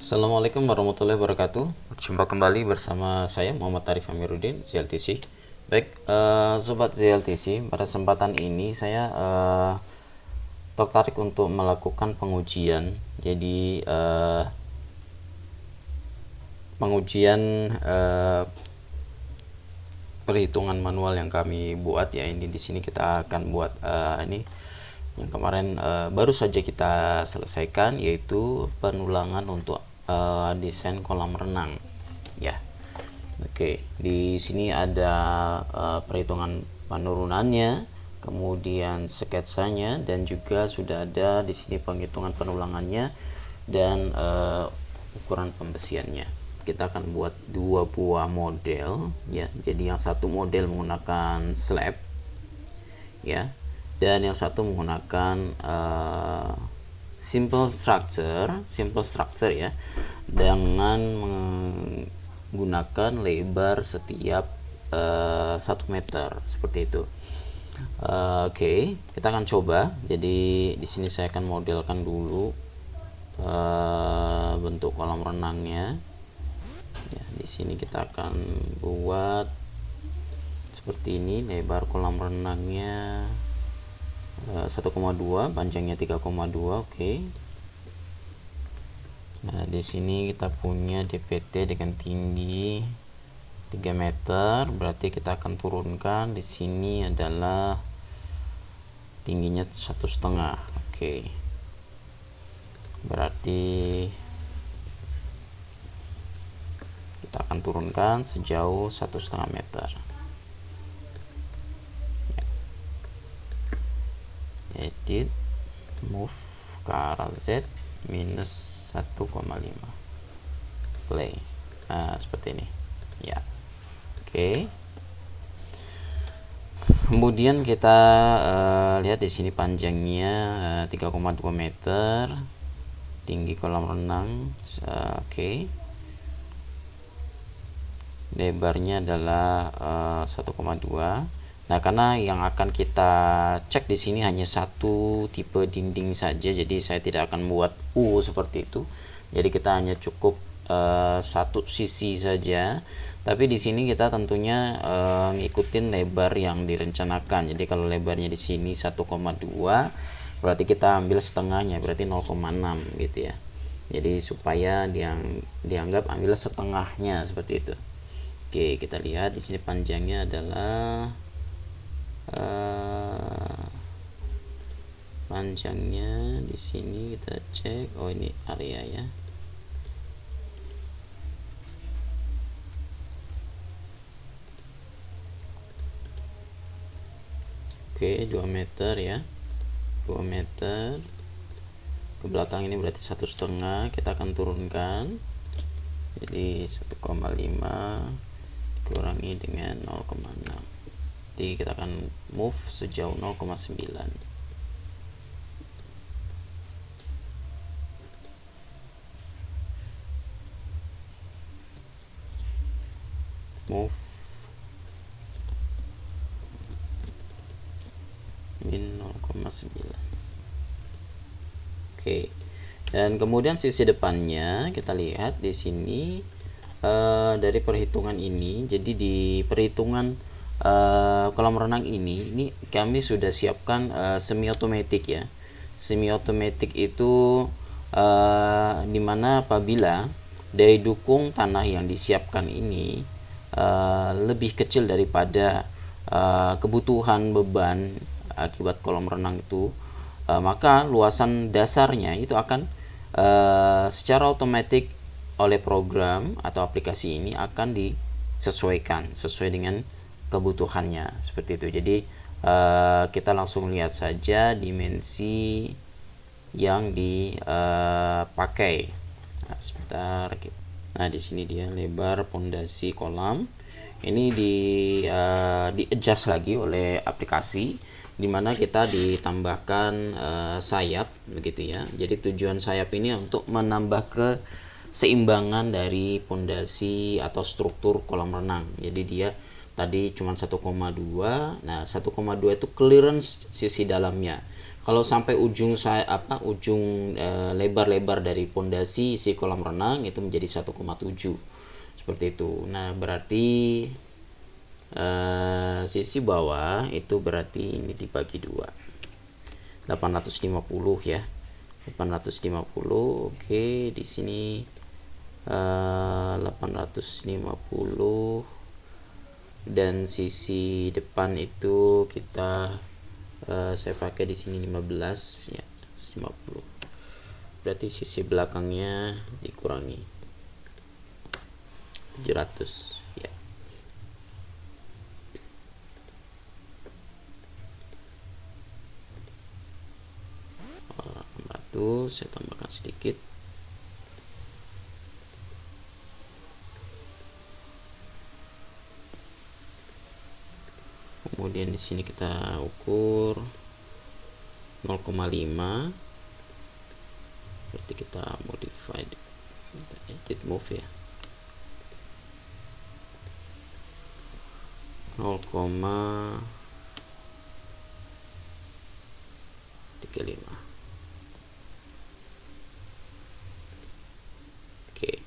Assalamualaikum warahmatullahi wabarakatuh. Berjumpa kembali bersama saya Muhammad Arif Amiruddin, ZLTC. Baik, sobat ZLTC, pada kesempatan ini saya tertarik untuk melakukan pengujian. Jadi pengujian perhitungan manual yang kami buat ya. Ini di sini kita akan buat ini yang kemarin baru saja kita selesaikan, yaitu penulangan untuk desain kolam renang ya. Oke, di sini ada perhitungan penurunannya, kemudian sketsanya, dan juga sudah ada di sini penghitungan penulangannya dan ukuran pembesiannya. Kita akan buat dua buah model ya. Jadi yang satu model menggunakan slab ya, dan yang satu menggunakan simple structure ya, dengan menggunakan lebar setiap 1 meter seperti itu. Oke, kita akan coba. Jadi di sini saya akan modelkan dulu bentuk kolam renangnya ya. Di sini kita akan buat seperti ini, lebar kolam renangnya 1,2, panjangnya 3,2. Oke. Nah, di sini kita punya DPT dengan tinggi 3 meter, berarti kita akan turunkan di sini adalah tingginya 1,5. Oke. Berarti kita akan turunkan sejauh 1,5 meter. Edit, move ke arah Z minus 1,5, play. Nah, seperti ini ya. Oke. Kemudian kita lihat di sini panjangnya 3,2 meter, tinggi kolam renang. Oke. Lebarnya adalah 1,2. Nah, karena yang akan kita cek di sini hanya satu tipe dinding saja, jadi saya tidak akan buat U seperti itu. Jadi kita hanya cukup satu sisi saja. Tapi di sini kita tentunya ngikutin lebar yang direncanakan. Jadi kalau lebarnya di sini 1,2, berarti kita ambil setengahnya, berarti 0,6 gitu ya. Jadi supaya dianggap ambil setengahnya seperti itu. Oke, kita lihat di sini panjangnya adalah panjangnya di sini kita cek. Oh, ini area ya. Oke, 2 meter ya. 2 meter ke belakang ini berarti 1,5. Kita akan turunkan. Jadi 1,5 dikurangi dengan 0,6. Jadi kita akan move sejauh 0,9. Move min 0,9. Oke. Dan kemudian sisi depannya kita lihat di sini dari perhitungan ini. Jadi di perhitungan kolam renang ini kami sudah siapkan semi otomatis ya. Semi otomatis itu dimana apabila daya dukung tanah yang disiapkan ini lebih kecil daripada kebutuhan beban akibat kolam renang itu, maka luasan dasarnya itu akan secara otomatis oleh program atau aplikasi ini akan disesuaikan sesuai dengan kebutuhannya seperti itu. Jadi kita langsung lihat saja dimensi yang dipakai. Nah, sebentar. Nah, di sini dia lebar pondasi kolam. Ini di adjust lagi oleh aplikasi, dimana kita ditambahkan sayap begitu ya. Jadi tujuan sayap ini untuk menambah keseimbangan dari pondasi atau struktur kolam renang. Jadi dia tadi cuma 1,2. Nah, 1,2 itu clearance sisi dalamnya. Kalau sampai ujung lebar-lebar dari pondasi si kolam renang itu menjadi 1,7 seperti itu. Nah, berarti sisi bawah itu berarti ini dibagi 2. 850 ya. 850. Oke, di sini 850 dan sisi depan itu kita saya pakai di sini 15 ya, 50. Berarti sisi belakangnya dikurangi 700 ya. Saya tambahkan sedikit. Kemudian di sini kita ukur 0,5. Berarti kita modify edit move ya. 0,35. Oke.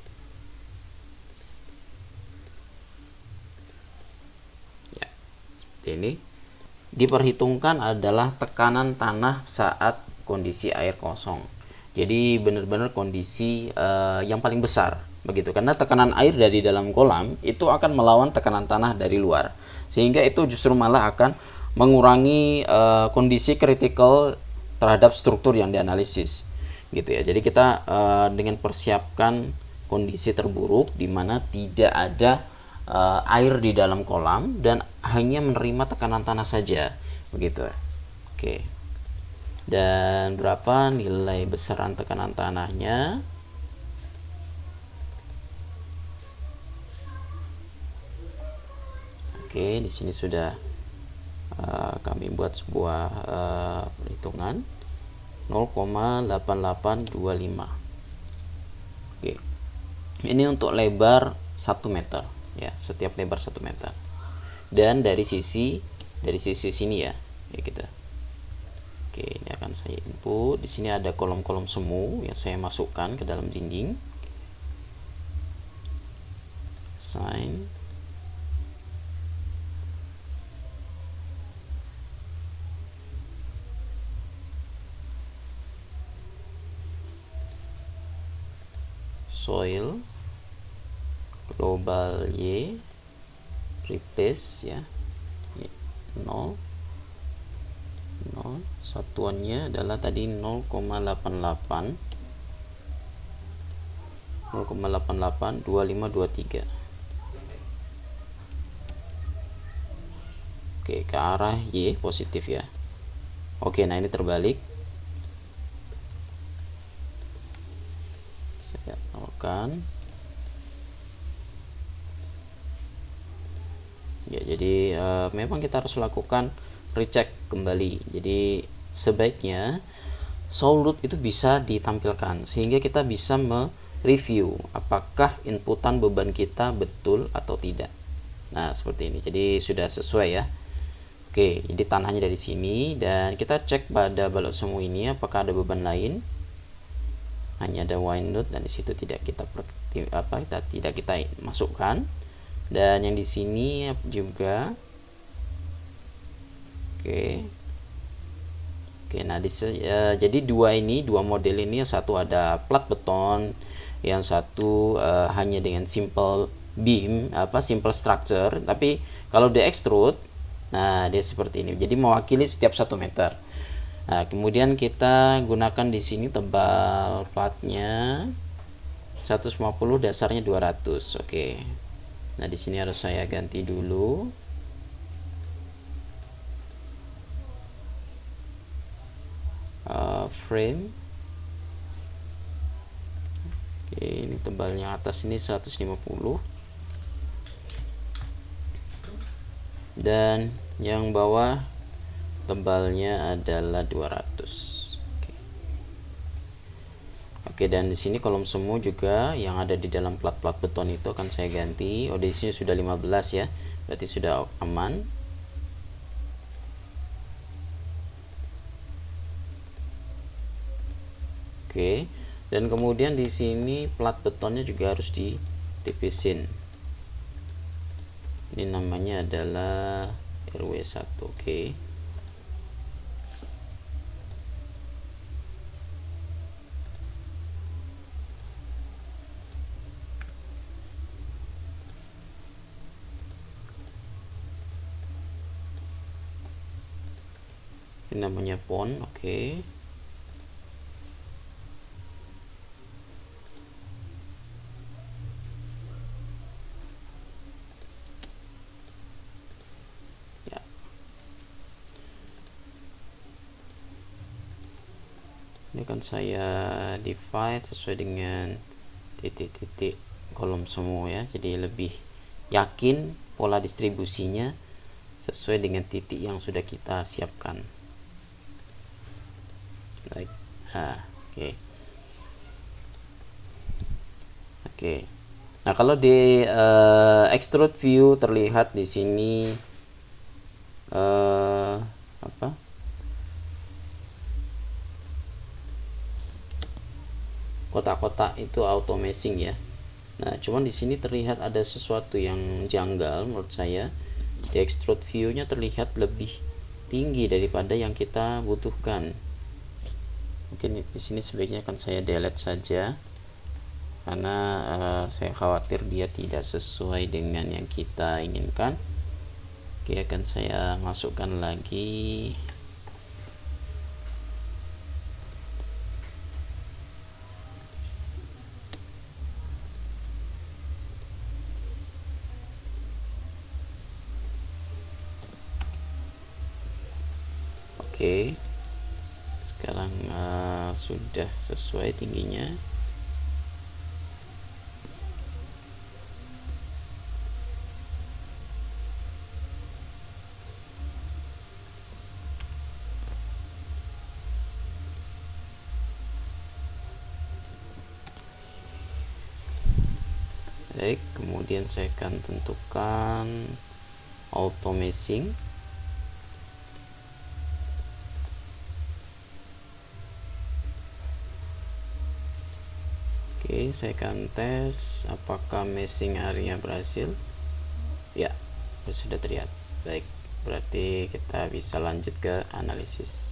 Ya, seperti ini. Diperhitungkan adalah tekanan tanah saat kondisi air kosong. Jadi benar-benar kondisi yang paling besar begitu, karena tekanan air dari dalam kolam itu akan melawan tekanan tanah dari luar, sehingga itu justru malah akan mengurangi kondisi kritikal terhadap struktur yang dianalisis gitu ya. Jadi kita dengan persiapkan kondisi terburuk di mana tidak ada air di dalam kolam dan hanya menerima tekanan tanah saja begitu. Oke. Dan berapa nilai besaran tekanan tanahnya? Oke, di sini sudah kami buat sebuah perhitungan 0,8825. Oke. Ini untuk lebar 1 meter ya, setiap lebar 1 meter. Dan dari sisi sini ya kita. Oke, ini akan saya input. Di sini ada kolom-kolom semu yang saya masukkan ke dalam dinding. Sign. Soil global Y replace ya, 0 satuannya adalah tadi 0,88 2523. Oke, ke arah Y positif ya. Oke, nah ini terbalik. Saya nolkan. Ya, jadi memang kita harus lakukan recheck kembali. Jadi sebaiknya soil root itu bisa ditampilkan sehingga kita bisa mereview apakah inputan beban kita betul atau tidak. Nah, seperti ini. Jadi sudah sesuai ya. Oke, jadi tanahnya dari sini dan kita cek pada balok semu ini apakah ada beban lain. Hanya ada wind node dan di situ tidak kita masukkan. Dan yang di sini juga oke, nah jadi dua model ini, yang satu ada plat beton, yang satu hanya dengan simple beam, simple structure. Tapi kalau di extrude, nah dia seperti ini, jadi mewakili setiap 1 meter. Nah, kemudian kita gunakan di sini tebal platnya 150, dasarnya 200. Oke. Nah, di sini harus saya ganti dulu. Frame. Oke, ini tebalnya atas ini 150. Dan yang bawah tebalnya adalah 200. Oke, dan di sini kolom semu juga yang ada di dalam plat-plat beton itu akan saya ganti. Oh, di sini sudah 15 ya. Berarti sudah aman. Oke. Dan kemudian di sini plat betonnya juga harus ditipisin. Ini namanya adalah RW1. Oke. Ini namanya pon. Oke. Ini akan saya divide sesuai dengan titik-titik kolom semua ya, jadi lebih yakin pola distribusinya sesuai dengan titik yang sudah kita siapkan. Baik. Oke. Nah, kalau di extrude view terlihat di sini kotak-kotak itu auto meshing ya. Nah, cuman di sini terlihat ada sesuatu yang janggal menurut saya. Di extrude view-nya terlihat lebih tinggi daripada yang kita butuhkan. Mungkin di sini sebaiknya akan saya delete saja karena saya khawatir dia tidak sesuai dengan yang kita inginkan. Oke, akan saya masukkan lagi. Oke, sekarang sudah sesuai tingginya. Baik, kemudian saya akan tentukan auto meshing. Oke, saya akan tes apakah meshing area berhasil. Ya, sudah terlihat. Baik, berarti kita bisa lanjut ke analisis.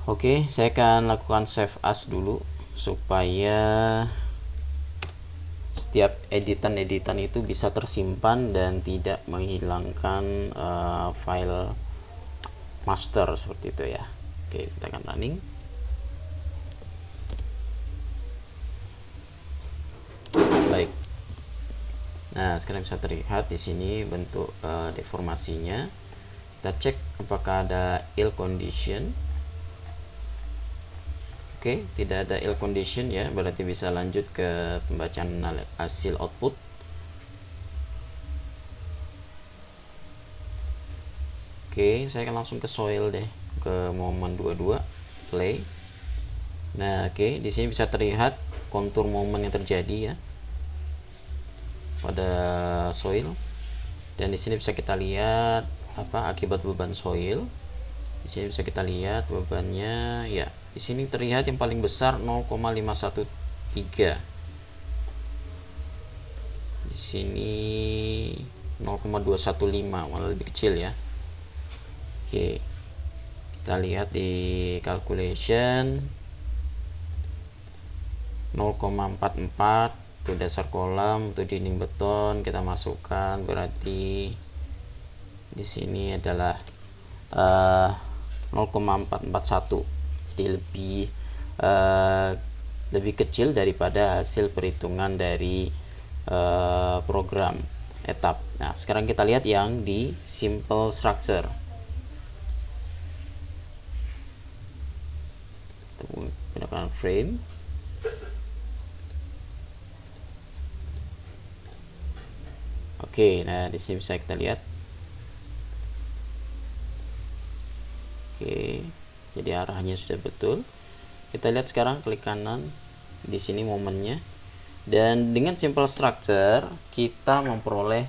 Oke, saya akan lakukan save as dulu supaya setiap editan itu bisa tersimpan dan tidak menghilangkan file master seperti itu ya. Oke, kita akan running. Baik. Nah, sekarang bisa terlihat di sini bentuk deformasinya. Kita cek apakah ada ill condition. Oke, tidak ada ill condition ya, berarti bisa lanjut ke pembacaan hasil output. Oke, saya akan langsung ke soil deh, ke momen 22, play. Nah, oke, di sini bisa terlihat kontur momen yang terjadi ya pada soil. Dan di sini bisa kita lihat akibat beban soil. Di sini bisa kita lihat bebannya ya. Di sini terlihat yang paling besar 0,513. Di sini 0,215, malah lebih kecil ya. Oke. Kita lihat di calculation 0,44 itu dasar kolam, untuk dinding beton kita masukkan, berarti di sini adalah 0,441. Lebih kecil daripada hasil perhitungan dari program etap. Nah, sekarang kita lihat yang di simple structure. Kita gunakan frame. Oke, nah di sini bisa kita lihat. Oke, jadi arahnya sudah betul. Kita lihat sekarang, klik kanan, di sini momennya. Dan dengan simple structure kita memperoleh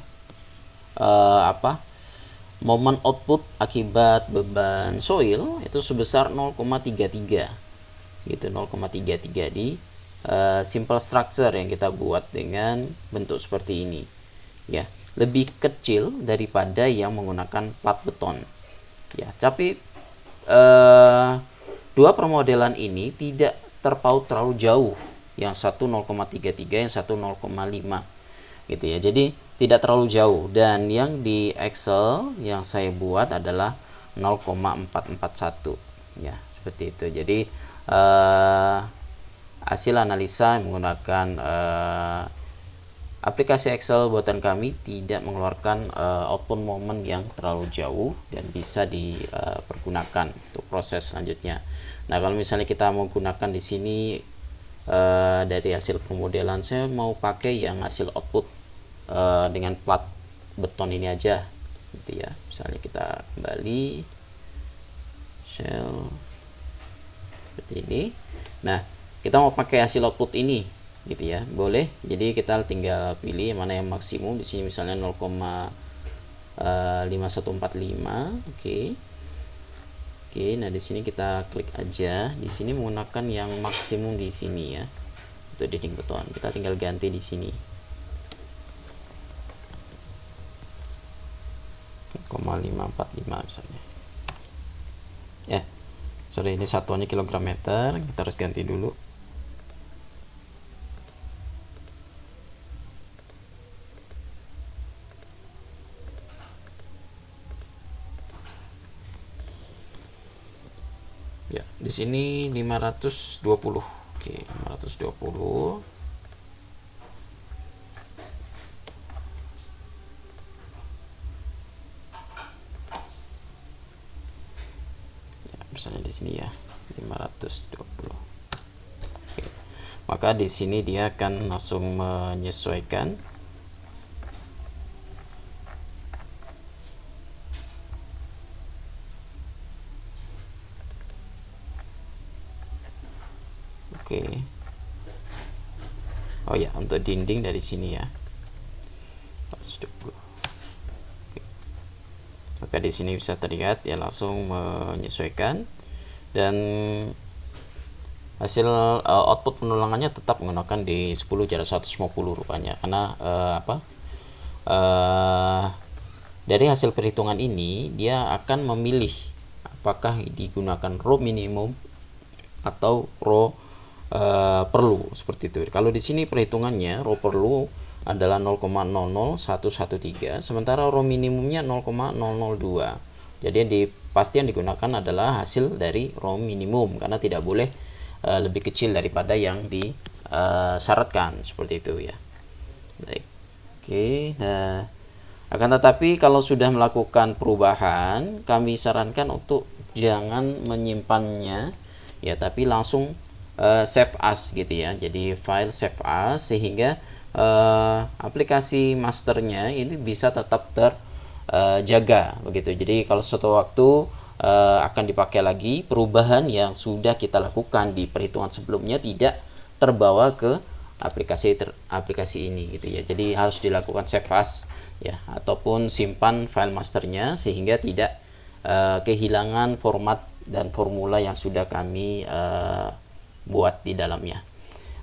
momen output akibat beban soil itu sebesar 0,33. gitu, 0,33 di simple structure yang kita buat dengan bentuk seperti ini ya, lebih kecil daripada yang menggunakan plat beton ya. Tapi dua permodelan ini tidak terpaut terlalu jauh, yang satu 0,33, yang satu 0,5 gitu ya, jadi tidak terlalu jauh. Dan yang di Excel yang saya buat adalah 0,441 ya, seperti itu. Jadi hasil analisa menggunakan aplikasi Excel buatan kami tidak mengeluarkan output moment yang terlalu jauh dan bisa dipergunakan untuk proses selanjutnya. Nah, kalau misalnya kita mau gunakan di sini dari hasil pemodelan, saya mau pakai yang hasil output dengan plat beton ini aja gitu ya. Misalnya kita kembali shell seperti ini. Nah, kita mau pakai hasil output ini gitu ya, boleh. Jadi kita tinggal pilih mana yang maksimum. Di sini misalnya 0,5145. Oke, nah di sini kita klik aja. Di sini menggunakan yang maksimum di sini ya, untuk dinding beton. Kita tinggal ganti di sini 0,545 misalnya. Ya, sorry, ini satuannya kilogram meter. Kita harus ganti dulu. Ya, di sini 520. Oke, 520. Ya, misalnya di sini ya 520. Oke. Maka di sini dia akan langsung menyesuaikan. Oke. Oh ya, untuk dinding dari sini ya 420. Oke. Maka di sini bisa terlihat ya, langsung menyesuaikan. Dan hasil output penulangannya tetap menggunakan D10 jarak 150 rupanya, karena dari hasil perhitungan ini dia akan memilih apakah digunakan row minimum atau row perlu, seperti itu. Kalau di sini perhitungannya row perlu adalah 0,00113, sementara row minimumnya 0,002. Jadi pasti yang digunakan adalah hasil dari row minimum, karena tidak boleh lebih kecil daripada yang disyaratkan, seperti itu ya. Baik. Oke, nah akan tetapi kalau sudah melakukan perubahan, kami sarankan untuk jangan menyimpannya ya, tapi langsung save as gitu ya. Jadi file save as, sehingga aplikasi masternya ini bisa tetap terjaga begitu. Jadi kalau suatu waktu akan dipakai lagi, perubahan yang sudah kita lakukan di perhitungan sebelumnya tidak terbawa ke aplikasi ini gitu ya. Jadi harus dilakukan save as ya, ataupun simpan file masternya sehingga tidak kehilangan format dan formula yang sudah kami buat di dalamnya.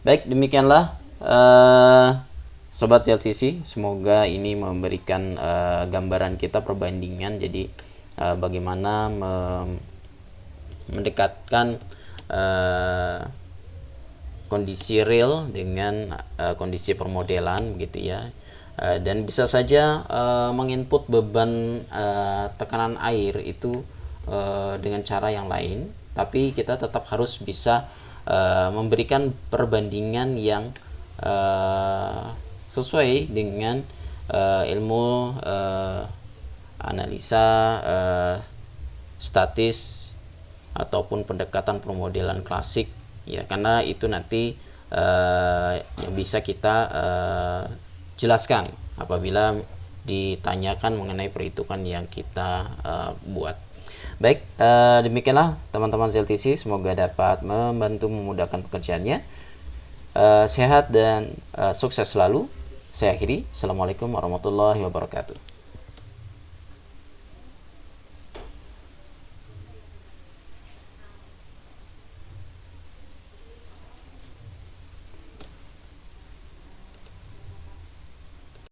Baik, demikianlah Sobat CLTC, semoga ini memberikan gambaran kita perbandingan. Jadi bagaimana mendekatkan kondisi real dengan kondisi permodelan gitu ya. Dan bisa saja menginput beban tekanan air itu dengan cara yang lain, tapi kita tetap harus bisa memberikan perbandingan yang sesuai dengan ilmu analisa statis ataupun pendekatan permodelan klasik ya, karena itu nanti yang bisa kita jelaskan apabila ditanyakan mengenai perhitungan yang kita buat. Baik, demikianlah teman-teman CLTC, semoga dapat membantu memudahkan pekerjaannya. Sehat dan sukses selalu. Saya akhiri. Assalamualaikum warahmatullahi wabarakatuh.